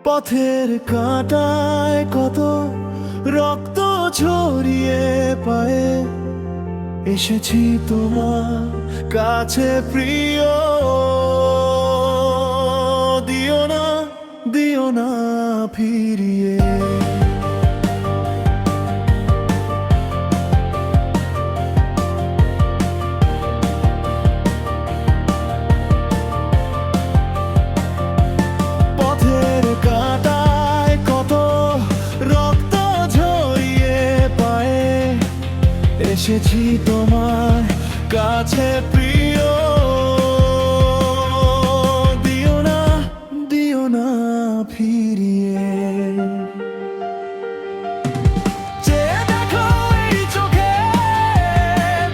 পথের কাঁটায় কত রক্ত ঝরিয়ে পায়ে এসেছি তোমার কাছে প্রিয়। দিও না ফিরিয়ে। পথের কাঁটায় কত রক্ত ঝরিয়ে পায়ে এসেছি তোমার কাছে প্রিয়। দিও না ফিরিয়ে। চেয়ে দেখো এই চোখে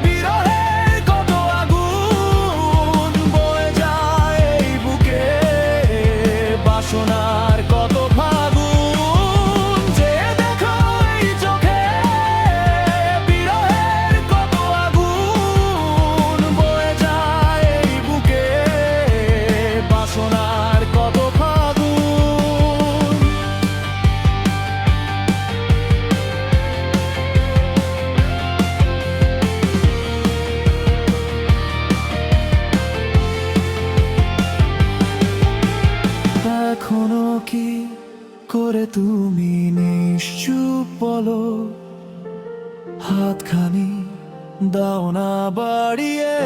বিরহের কত আগুন বয়ে যায় এই বুকে, বাসনার কত ফাগুন। চেয়ে দেখো এই চোখে বিরহের কত আগুন বয়ে যায় এই বুকে, বাসনার কত ফাগুন। এখনো কি করে তুমি নিশ্চুপ বলো, হাতখানি দাও না বাড়িয়ে।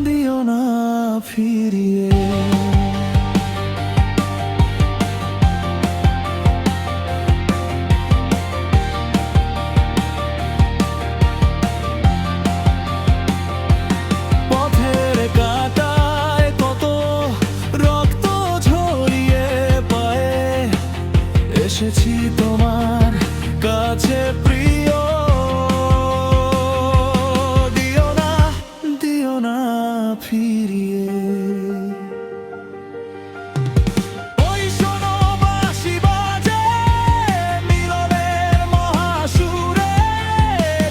দিও না ফিরিয়ে। পথের কাঁটায় কত রক্ত ঝরিয়ে পায়ে এসেছি তোমার কাছে প্রিয়। দিও না ফিরিয়ে। ওই শোনো বাঁশি বাজে মিলনের মহাসুরে,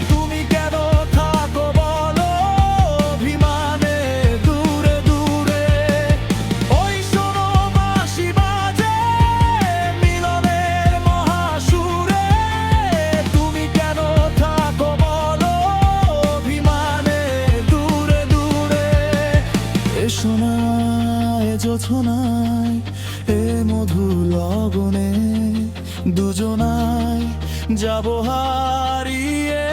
তুমি কেন থাকো বলো অভিমানে দূরে দূরে। ওই শোনো বাঁশি বাজে মিলনের মহাসুরে, তুমি কেন থাকো বলো অভিমানে দূরে দূরে। এসো না এ জোছনায় এ মধু লগনে, দুজনায় যাব হারিয়ে।